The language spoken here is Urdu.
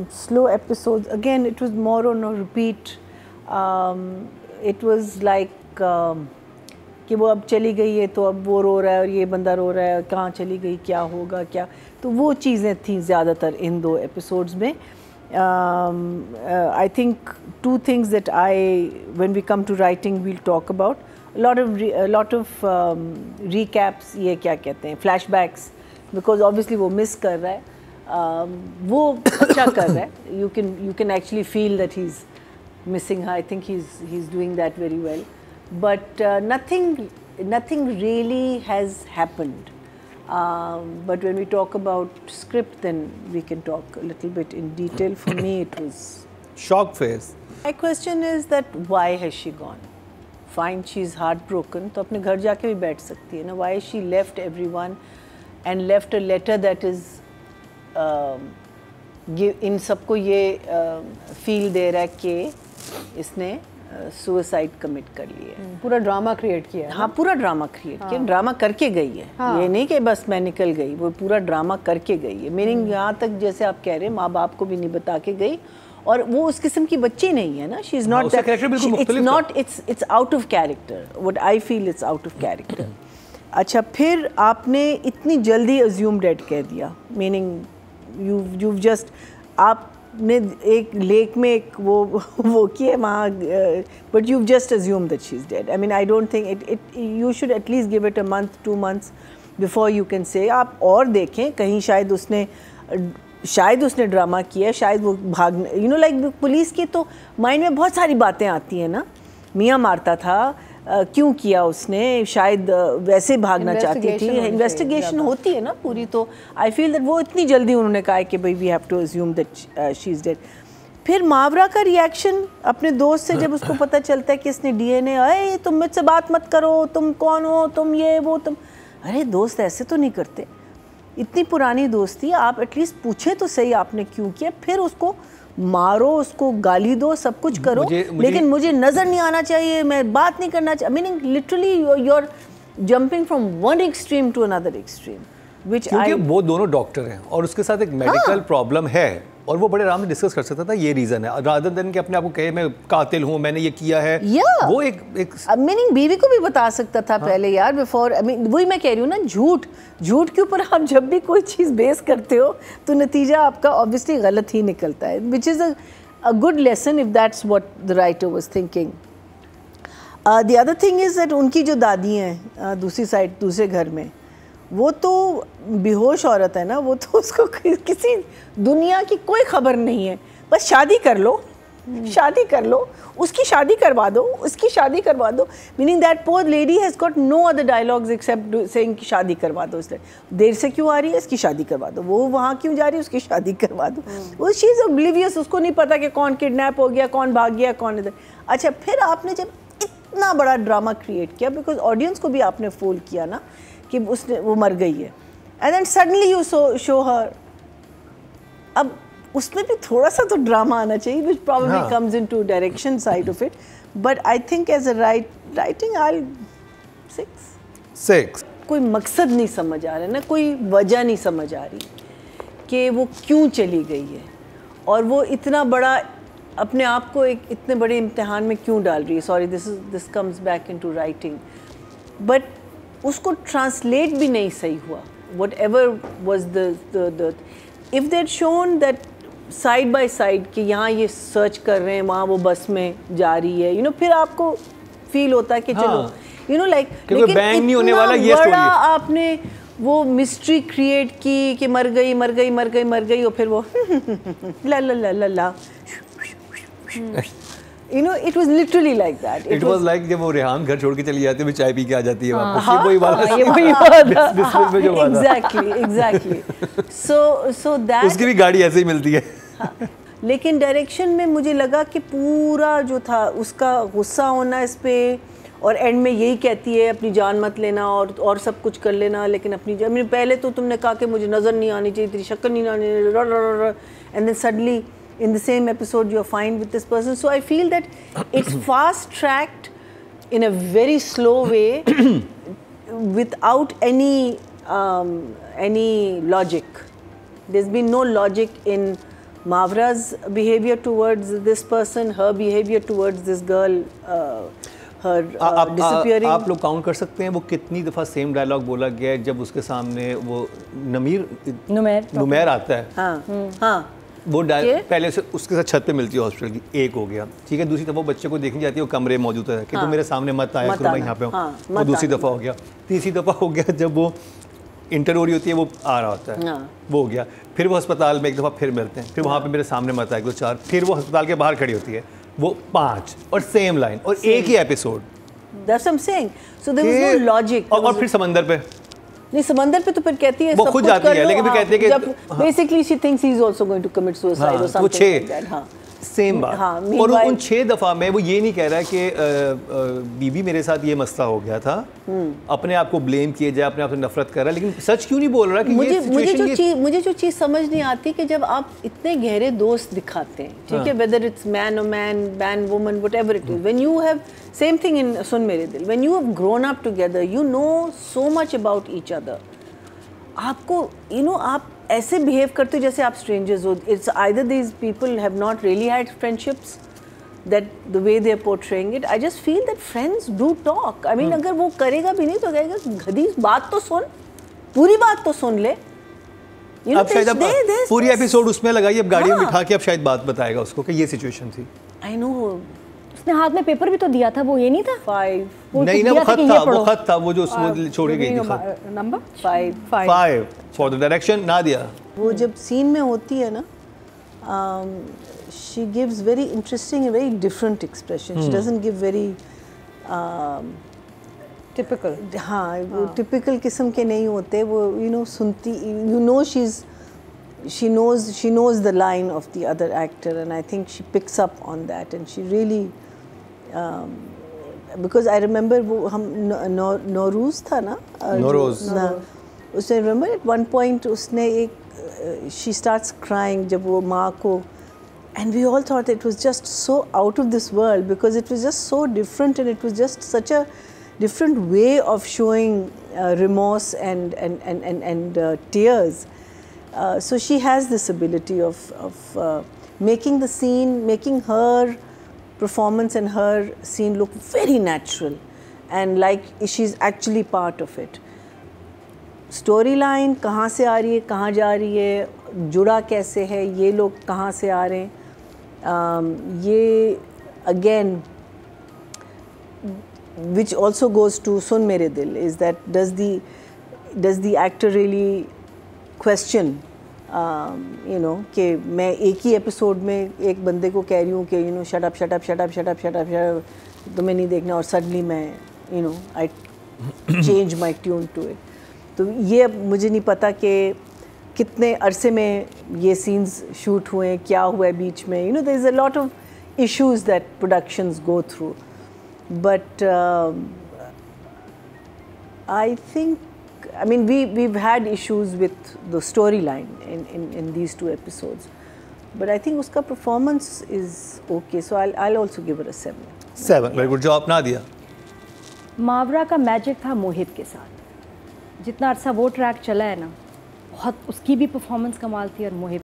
slow episodes. Again, it was more on a repeat. It was like کہ وہ اب چلی گئی ہے تو اب وہ رو رہا ہے اور یہ بندہ رو رہا ہے, کہاں چلی گئی, کیا ہوگا کیا, تو وہ چیزیں تھیں زیادہ تر ان دو ایپیسوڈز میں. I think two things that when we come to writing, we'll talk about. A lot of recaps, یہ کیا کہتے ہیں, فلیش بیکس, because obviously وہ مس کر رہا ہے, وہ اچھا کر رہا ہے. You can actually feel that he's missing her. I think he's doing that very well. But nothing really has happened. But when we talk about script, then we can talk a little bit in detail. For me, it was shock phase. My question is that why has she gone? Fine, she's heartbroken, تو اپنے گھر جا کے بھی بیٹھ سکتی ہے نا. Why she left everyone and left a letter that is ان سب کو یہ فیل دے رہا ہے کہ اس نے سوئسائڈ کمٹ کر لیا ہے. پورا ڈراما کریٹ کیا ہے. ہاں, پورا ڈراما کریٹ کیا, ڈراما کر کے گئی ہے. یہ نہیں کہ بس میں نکل گئی, وہ پورا ڈراما کر کے گئی ہے. میننگ یہاں تک جیسے آپ کہہ رہے ہیں, ماں باپ کو بھی نہیں بتا کے گئی, اور وہ اس قسم کی بچی نہیں ہے نا. She is not that, it's out of character. What I feel it's out of character. اچھا, پھر آپ نے اتنی جلدی ازیوم ڈیڈ کہہ دیا. میننگ یو جسٹ, آپ نے ایک لیک میں ایک وہ کیا وہاں, but you just assume that she is dead. I mean I don't think you should at least give it a month 2 months before you can say. آپ اور دیکھیں کہیں شاید اس نے ڈرامہ کیا, شاید وہ بھاگنے, لائک پولیس کی تو مائنڈ میں بہت ساری باتیں آتی ہیں نا. میاں مارتا تھا, کیوں کیا اس نے, شاید ویسے بھاگنا چاہتی تھی. انویسٹیگیشن ہوتی ہے نا پوری. تو آئی فیل دیٹ وہ اتنی جلدی انہوں نے کہا کہ بھائی we have to assume that she is dead. پھر ماورا کا ریئیکشن اپنے دوست سے جب اس کو پتہ چلتا ہے کہ اس نے ڈی این اے, تم مجھ سے بات مت کرو, تم کون ہو, تم یہ وہ, تم, ارے دوست ایسے تو نہیں کرتے. اتنی پرانی دوستی, آپ ایٹ لیسٹ پوچھیں تو صحیح آپ نے کیوں کیا. پھر اس کو مارو, اس کو گالی دو, سب کچھ کرو, لیکن مجھے نظر نہیں آنا چاہیے, میں بات نہیں کرنا چاہیے. Meaning literally you are jumping from one extreme to another extreme. کیونکہ وہ دونوں ڈاکٹر ہیں اور اس کے ساتھ ایک میڈیکل پرابلم ہے, اور وہ بڑے آرام سے ڈسکس کر سکتا تھا یہ ریزن ہے, رادر دین کہ اپنے آپ کو کہے میں قاتل ہوں, میں نے یہ کیا ہے. وہ ایک میننگ بیوی کو بھی بتا سکتا تھا پہلے یار, بفور. وہی میں کہہ رہی ہوں نا, جھوٹ کے اوپر آپ جب بھی کوئی چیز بیس کرتے ہو تو نتیجہ آپ کا آبویسلی غلط ہی نکلتا ہے, which is a good lesson of that's what the writer was thinking. The other thing is that ان کی جو دادی ہیں دوسری سائڈ, دوسرے گھر میں, وہ تو بے ہوش عورت ہے نا. وہ تو اس کو کسی دنیا کی کوئی خبر نہیں ہے, بس شادی کر لو, اس کی شادی کروا دو, اس کی شادی کروا دو. Meaning that poor lady has got no other dialogues except saying کہ شادی کروا دو. اس نے دیر سے کیوں آ رہی ہے, اس کی شادی کروا دو. وہ وہاں کیوں جا رہی ہے, اس کی شادی کروا دو. وہ شی از اوبلیویس, اس کو نہیں پتا کہ کون کڈنیپ ہو گیا, کون بھاگ گیا, کون ادھر. اچھا, پھر آپ نے جب اتنا بڑا ڈرامہ کریٹ کیا, بیکاز آڈینس کو بھی آپ نے فول کیا نا کہ وہ مر گئی ہے, اینڈ دین سڈنلی یو شو ہر. اب اس میں بھی تھوڑا سا تو ڈرامہ آنا چاہیے, which probably comes into direction side of it. But I think as a writing, I'll 6. کوئی مقصد نہیں سمجھ آ رہا نا, کوئی وجہ نہیں سمجھ آ رہی کہ وہ کیوں چلی گئی ہے, اور وہ اتنا بڑا اپنے آپ کو ایک اتنے بڑے امتحان میں کیوں ڈال رہی ہے. Sorry, this comes back into writing. But اس کو ٹرانسلیٹ بھی نہیں صحیح ہوا. Whatever was the if they had shown that side by side کہ یہاں یہ سرچ کر رہے ہیں, وہاں وہ بس میں جا رہی ہے, پھر آپ کو فیل ہوتا ہے کہ چلو لائک, لیکن اتنا بڑا آپ نے وہ مسٹری کریٹ کی کہ مر گئی, اور پھر وہ لا لا لا لا لا, it was literally like that. It was like جب وہ ریحان گھر چھوڑ کے چلی جاتی ہے, وہ چائے پی کے آ جاتی ہے واپس. Exactly. So that اس کی بھی گاڑی ایسے ہی ملتی ہے. لیکن ڈائریکشن میں مجھے لگا کہ پورا جو تھا اس کا غصہ ہونا اس پہ, اور اینڈ میں یہی کہتی ہے اپنی جان مت لینا اور سب کچھ کر لینا, لیکن اپنی جان, پہلے تو تم نے کہا کہ مجھے نظر نہیں آنی چاہیے, تیری شکل نہیں آنی چاہیے, and then suddenly in the same episode you're fine with this person. So I feel that it's fast tracked in a very slow way without any logic. There's been no logic in Mavra's behavior towards this person, her behavior towards this girl, her disappearing. آپ لوگ کاؤنٹ کر سکتے ہیں وہ کتنی دفعہ سیم ڈائلاگ بولا گیا ہے جب اس کے سامنے وہ نمیر آتا ہے. ہاں وہ پہلے سے اس کے ساتھ چھت پہ ملتی ہے ہاسپٹل کی, ایک ہو گیا ٹھیک ہے. دوسری دفعہ وہ بچے کو دیکھنے جاتی ہے, وہ کمرے موجود ہے کہ تم میرے سامنے مت آیا کرو, میں یہاں پہ ہوں, وہ دوسری دفعہ ہو گیا. تیسری دفعہ ہو گیا جب وہ انٹر ہو رہی ہوتی ہے, وہ آ رہا ہوتا ہے, وہ ہو گیا. پھر وہ ہسپتال میں ایک دفعہ پھر ملتے ہیں, پھر وہاں پہ میرے سامنے مت آئے گا 4, پھر وہ ہسپتال کے باہر کھڑی ہوتی ہے, وہ 5, اور سیم لائن اور ایک ہی episode. That's what I'm saying. So there was no logic. اور پھر سمندر پہ نہیں, سمندر پہ تو پھر کہتی ہے وہ خود جاتی ہے, لیکن پھر کہتی ہے کہ basically she thinks he's also going to commit suicide or something like that. ہاں سیم بات. اور ان 6 دفعہ میں وہ یہ نہیں کہہ رہا کہ بی بی میرے ساتھ یہ مسئلہ ہو گیا تھا, اپنے آپ کو بلیم کیے جائے, اپنے آپ سے نفرت کر رہا ہے, لیکن سچ کیوں نہیں بول رہا کہ مجھے جو چیز سمجھ نہیں آتی کہ جب آپ اتنے گہرے دوست دکھاتے ہیں, ٹھیک ہے, whether it's man or man, man woman, whatever it is, when you have same thing in سن میرے دل, when you have grown up together, you know so much about each other. آپ کو آپ ایسے بہیو کرتے ہو جیسے آپ اسٹرینجرز ہو. It's either these people have not really had friendships that the way they are portraying it. I just feel that friends do talk. I mean اگر وہ کرے گا بھی نہیں تو کہے گا گدھی بات تو سن, پوری بات تو سن لے. اب شاید پوری ایپیسوڈ اس میں لگائی, اب گاڑی میں بٹھا کے اب شاید بات بتائے گا اس کو کہ یہ سچویشن تھی. آئی نو اس نے ہاتھ میں پیپر بھی تو دیا تھا, وہ یہ نہیں تھا 5 نہیں نا, وہ خط تھا وہ جو چھوڑی گئی تھی, خط number 5 for the direction Nadia. وہ جب سین میں ہوتی ہے نا, she gives very interesting and very different expression. She doesn't give very typical. ہاں وہ ٹپکل قسم کے نہیں ہوتے وہ, سنتی, she knows the line of the other actor, and I think she picks up on that, and she really because I remember وہ ہم نوروز تھا نا, اس نے remember at one point اس نے ایک she starts crying جب وہ ماں کو, and we all thought it was just so out of this world because it was just so different, and it was just such a different way of showing remorse and tears. So she has this ability of making the scene, making her performance and her scene look very natural and like she's actually part of it. Story line کہاں سے آ رہی ہے, کہاں جا رہی ہے, جڑا کیسے ہے, یہ لوگ کہاں سے آ رہے ہیں, یہ again which also goes to سن میرے دل is that does the actor really question کہ میں ایک ہی ایپیسوڈ میں ایک بندے کو کہہ رہی ہوں کہ shut up shut up shut up shut up shut up shut up تمہیں نہیں دیکھنا, اور suddenly میں I change my tune to it. تو یہ اب مجھے نہیں پتا کہ کتنے عرصے میں یہ سینز شوٹ ہوئے ہیں, کیا ہوا ہے بیچ میں. there is a lot of issues that productions go through, but I think, I mean we've had issues with the storyline in these 2 episodes, but I think uska performance is okay, so I'll also give it a 7. Very good job Nadia. Mawra کا میجک تھا موہت کے ساتھ, جتنا عرصہ وہ ٹریک چلا ہے نا, بہت اس کی بھی پرفارمنس کمال تھی اور موہت